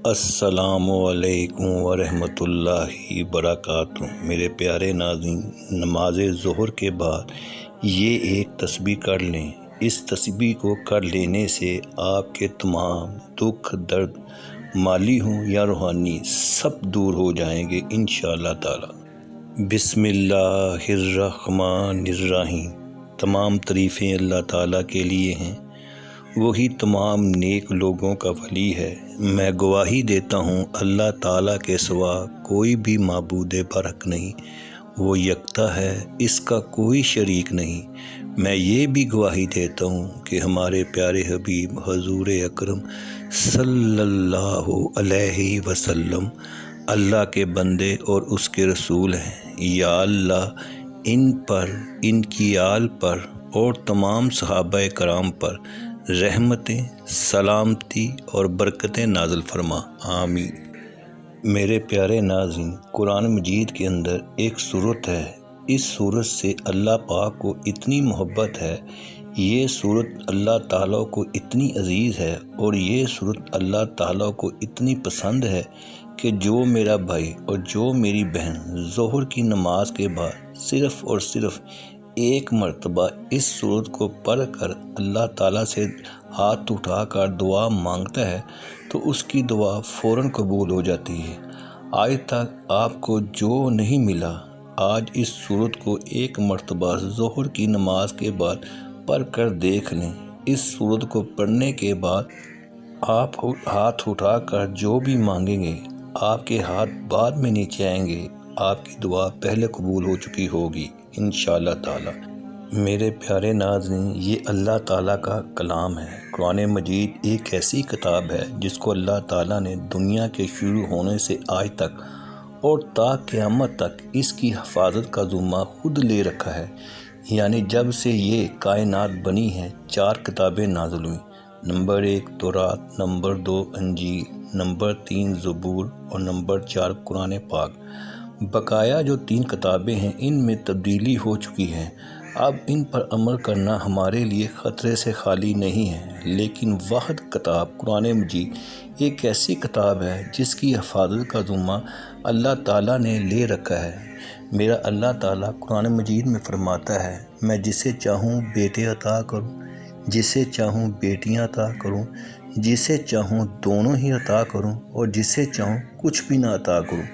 السلام علیکم ورحمۃ اللہ وبرکاتہ۔ میرے پیارے ناظرین، نماز ظہر کے بعد یہ ایک تسبیح کر لیں۔ اس تسبیح کو کر لینے سے آپ کے تمام دکھ درد مالی ہوں یا روحانی سب دور ہو جائیں گے انشاءاللہ تعالی۔ بسم اللہ الرحمن الرحیم۔ تمام تعریفیں اللہ تعالیٰ کے لیے ہیں، وہی تمام نیک لوگوں کا ولی ہے۔ میں گواہی دیتا ہوں اللہ تعالیٰ کے سوا کوئی بھی معبود برحق نہیں، وہ یکتا ہے، اس کا کوئی شریک نہیں۔ میں یہ بھی گواہی دیتا ہوں کہ ہمارے پیارے حبیب حضور اکرم صلی اللہ علیہ وسلم اللہ کے بندے اور اس کے رسول ہیں۔ یا اللہ ان پر، ان کی آل پر اور تمام صحابہ کرام پر رحمتیں، سلامتی اور برکتیں نازل فرما، آمین۔ میرے پیارے ناظرین، قرآن مجید کے اندر ایک صورت ہے، اس صورت سے اللہ پاک کو اتنی محبت ہے، یہ صورت اللہ تعالیٰ کو اتنی عزیز ہے اور یہ صورت اللہ تعالیٰ کو اتنی پسند ہے کہ جو میرا بھائی اور جو میری بہن ظہر کی نماز کے بعد صرف اور صرف ایک مرتبہ اس صورت کو پڑھ کر اللہ تعالیٰ سے ہاتھ اٹھا کر دعا مانگتا ہے تو اس کی دعا فوراً قبول ہو جاتی ہے۔ آج تک آپ کو جو نہیں ملا، آج اس صورت کو ایک مرتبہ ظہر کی نماز کے بعد پڑھ کر دیکھ لیں۔ اس صورت کو پڑھنے کے بعد آپ ہاتھ اٹھا کر جو بھی مانگیں گے، آپ کے ہاتھ بعد میں نیچے آئیں گے، آپ کی دعا پہلے قبول ہو چکی ہوگی انشاءاللہ تعالی۔ میرے پیارے ناظرین، یہ اللہ تعالیٰ کا کلام ہے۔ قرآن مجید ایک ایسی کتاب ہے جس کو اللہ تعالیٰ نے دنیا کے شروع ہونے سے آج تک اور تا قیامت تک اس کی حفاظت کا ذمہ خود لے رکھا ہے۔ یعنی جب سے یہ کائنات بنی ہے 4 کتابیں نازل ہوئیں۔ نمبر 1 تورات، نمبر 2 انجیل، نمبر 3 زبور اور نمبر 4 قرآن پاک۔ بقایا جو 3 کتابیں ہیں ان میں تبدیلی ہو چکی ہے، اب ان پر عمل کرنا ہمارے لیے خطرے سے خالی نہیں ہے، لیکن واحد کتاب قرآن مجید ایک ایسی کتاب ہے جس کی حفاظت کا ذمہ اللہ تعالیٰ نے لے رکھا ہے۔ میرا اللہ تعالیٰ قرآن مجید میں فرماتا ہے، میں جسے چاہوں بیٹے عطا کروں، جسے چاہوں بیٹیاں عطا کروں، جسے چاہوں دونوں ہی عطا کروں اور جسے چاہوں کچھ بھی نہ عطا کروں،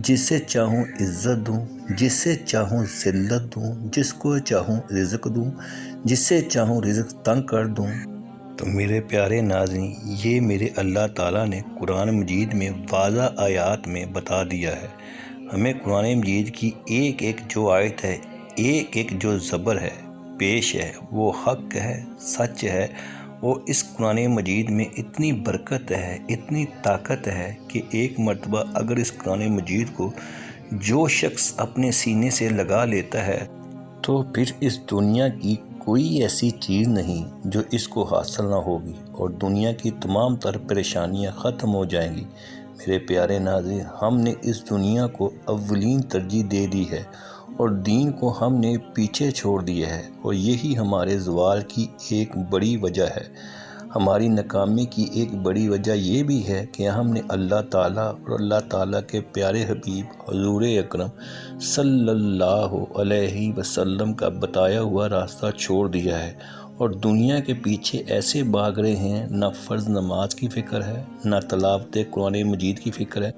جسے چاہوں عزت دوں، جسے چاہوں ذلت دوں، جس کو چاہوں رزق دوں، جسے چاہوں رزق تنگ کر دوں۔ تو میرے پیارے ناظرین، یہ میرے اللہ تعالیٰ نے قرآن مجید میں واضح آیات میں بتا دیا ہے۔ ہمیں قرآن مجید کی ایک ایک جو آیت ہے، ایک ایک جو زبر ہے، پیش ہے، وہ حق ہے، سچ ہے، اور اس قرآن مجید میں اتنی برکت ہے، اتنی طاقت ہے کہ ایک مرتبہ اگر اس قرآن مجید کو جو شخص اپنے سینے سے لگا لیتا ہے تو پھر اس دنیا کی کوئی ایسی چیز نہیں جو اس کو حاصل نہ ہوگی اور دنیا کی تمام تر پریشانیاں ختم ہو جائیں گی۔ میرے پیارے ناظرین، ہم نے اس دنیا کو اولین ترجیح دے دی ہے اور دین کو ہم نے پیچھے چھوڑ دیا ہے، اور یہی ہمارے زوال کی ایک بڑی وجہ ہے۔ ہماری ناکامی کی ایک بڑی وجہ یہ بھی ہے کہ ہم نے اللہ تعالیٰ اور اللہ تعالیٰ کے پیارے حبیب حضور اکرم صلی اللہ علیہ وسلم کا بتایا ہوا راستہ چھوڑ دیا ہے اور دنیا کے پیچھے ایسے بھاگ رہے ہیں، نہ فرض نماز کی فکر ہے، نہ تلاوت قرآن مجید کی فکر ہے،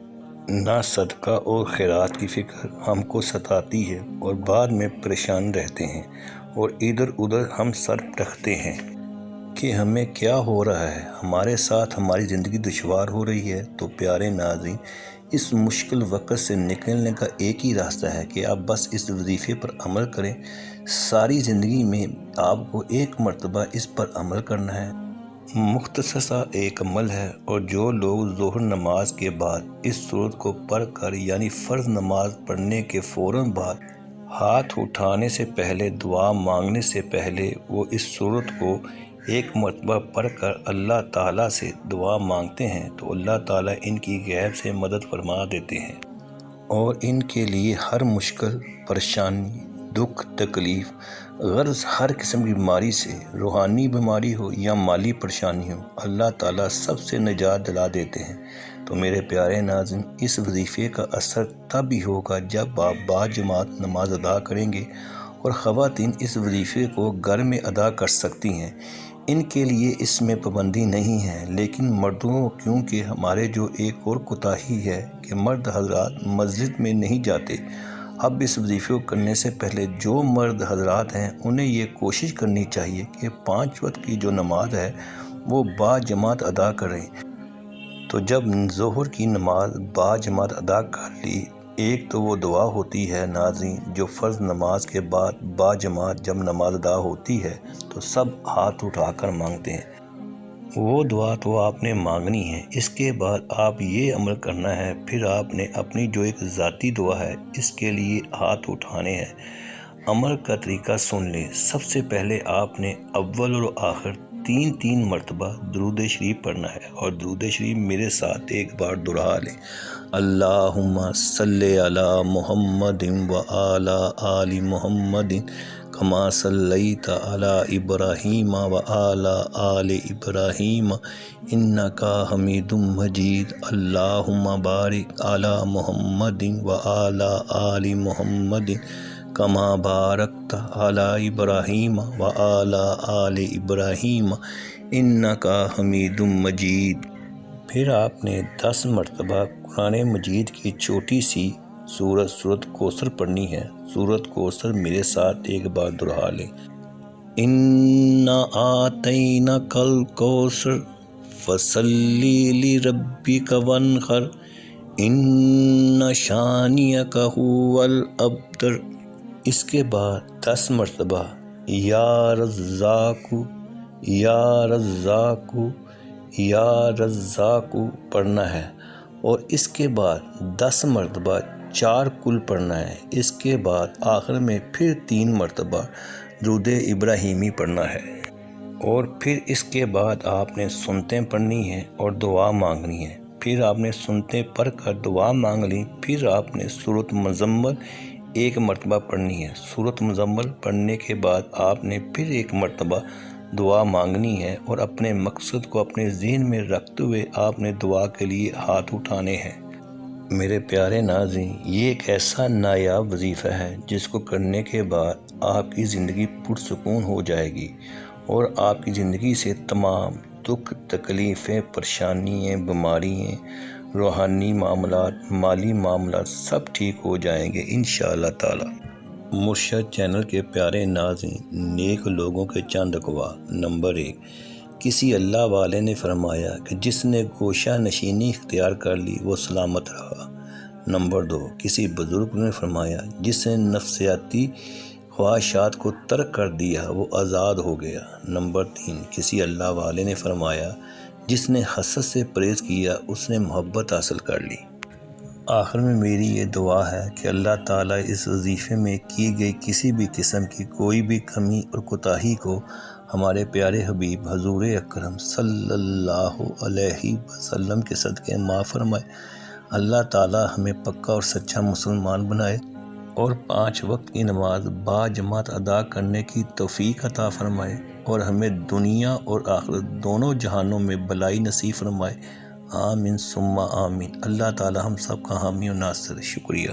نہ صدقہ اور خیرات کی فکر ہم کو ستاتی ہے اور بعد میں پریشان رہتے ہیں اور ادھر ادھر ہم سر رکھتے ہیں کہ ہمیں کیا ہو رہا ہے، ہمارے ساتھ ہماری زندگی دشوار ہو رہی ہے۔ تو پیارے ناظرین، اس مشکل وقت سے نکلنے کا ایک ہی راستہ ہے کہ آپ بس اس وظیفے پر عمل کریں۔ ساری زندگی میں آپ کو ایک مرتبہ اس پر عمل کرنا ہے، مختصر سا ایک عمل ہے، اور جو لوگ ظہر نماز کے بعد اس صورت کو پڑھ کر، یعنی فرض نماز پڑھنے کے فوراً بعد ہاتھ اٹھانے سے پہلے، دعا مانگنے سے پہلے وہ اس صورت کو ایک مرتبہ پڑھ کر اللہ تعالیٰ سے دعا مانگتے ہیں تو اللہ تعالیٰ ان کی غیب سے مدد فرما دیتے ہیں اور ان کے لیے ہر مشکل، پریشانی دکھ تکلیف غرض ہر قسم کی بیماری سے، روحانی بیماری ہو یا مالی پریشانی ہو، اللہ تعالیٰ سب سے نجات دلا دیتے ہیں۔ تو میرے پیارے ناظرین، اس وظیفے کا اثر تب ہی ہوگا جب آپ باجماعت نماز ادا کریں گے، اور خواتین اس وظیفے کو گھر میں ادا کر سکتی ہیں، ان کے لیے اس میں پابندی نہیں ہے۔ لیکن مردوں، کیونکہ ہمارے جو ایک اور کوتاہی ہے کہ مرد حضرات مسجد میں نہیں جاتے، اب اس وظیفے کو کرنے سے پہلے جو مرد حضرات ہیں انہیں یہ کوشش کرنی چاہیے کہ 5 وقت کی جو نماز ہے وہ باجماعت ادا کریں۔ تو جب ظہر کی نماز باجماعت ادا کر لی، ایک تو وہ دعا ہوتی ہے ناظرین جو فرض نماز کے بعد باجماعت جب نماز ادا ہوتی ہے تو سب ہاتھ اٹھا کر مانگتے ہیں، وہ دعا تو آپ نے مانگنی ہے۔ اس کے بعد آپ یہ عمل کرنا ہے، پھر آپ نے اپنی جو ایک ذاتی دعا ہے اس کے لیے ہاتھ اٹھانے ہیں۔ عمل کا طریقہ سن لیں۔ سب سے پہلے آپ نے اول اور آخر 3 مرتبہ درود شریف پڑھنا ہے، اور درود شریف میرے ساتھ ایک بار دہرا لیں۔ اللہم صلی علی محمد و علی آل محمد کما صلیت علی ابراہیم و علی آل ابراہیم انک حمید مجید۔ اللہم بارک علی محمد و علی آل محمد کما بارکت علی ابراہیم و علی آل ابراہیم انک حمید مجید۔ پھر آپ نے 10 مرتبہ قرآن مجید کی چھوٹی سی سورت کوثر پڑھنی ہے۔ سورت کوثر میرے ساتھ ایک بار دہرا لیں۔ انا اعطیناک الکوثر فصلی لربک وانحر ان شانئک ھو الابتر۔ اس کے بعد 10 مرتبہ یا رزاق یا رزاق یا رزاق پڑھنا ہے، اور اس کے بعد 10 مرتبہ 4 کل پڑھنا ہے۔ اس کے بعد آخر میں پھر 3 مرتبہ درود ابراہیمی پڑھنا ہے، اور پھر اس کے بعد آپ نے سنتیں پڑھنی ہیں اور دعا مانگنی ہے۔ پھر آپ نے سنتیں پڑھ کر دعا مانگ لی، پھر آپ نے سورۃ مزمل 1 مرتبہ پڑھنی ہے۔ سورۃ مزمل پڑھنے کے بعد آپ نے پھر 1 مرتبہ دعا مانگنی ہے، اور اپنے مقصد کو اپنے ذہن میں رکھتے ہوئے آپ نے دعا کے لیے ہاتھ اٹھانے ہیں۔ میرے پیارے ناظرین، یہ ایک ایسا نایاب وظیفہ ہے جس کو کرنے کے بعد آپ کی زندگی پرسکون ہو جائے گی، اور آپ کی زندگی سے تمام دکھ تکلیفیں، پریشانیاں، بیماریاں، روحانی معاملات، مالی معاملات سب ٹھیک ہو جائیں گے انشاءاللہ تعالی۔ مرشد چینل کے پیارے ناظرین، نیک لوگوں کے چند اقوال۔ نمبر 1، کسی اللہ والے نے فرمایا کہ جس نے گوشہ نشینی اختیار کر لی وہ سلامت رہا۔ نمبر 2، کسی بزرگ نے فرمایا جس نے نفسیاتی خواہشات کو ترک کر دیا وہ آزاد ہو گیا۔ نمبر 3، کسی اللہ والے نے فرمایا جس نے حسد سے پرہیز کیا اس نے محبت حاصل کر لی۔ آخر میں میری یہ دعا ہے کہ اللہ تعالیٰ اس وظیفے میں کی گئی کسی بھی قسم کی کوئی بھی کمی اور کوتاہی کو ہمارے پیارے حبیب حضور اکرم صلی اللہ علیہ وسلم کے صدقے معاف فرمائے۔ اللہ تعالیٰ ہمیں پکا اور سچا مسلمان بنائے، اور 5 وقت کی نماز باجماعت ادا کرنے کی توفیق عطا فرمائے، اور ہمیں دنیا اور آخرت دونوں جہانوں میں بھلائی نصیب فرمائے۔ آمین ثم آمین۔ اللہ تعالیٰ ہم سب کا حامی و ناصر۔ شکریہ۔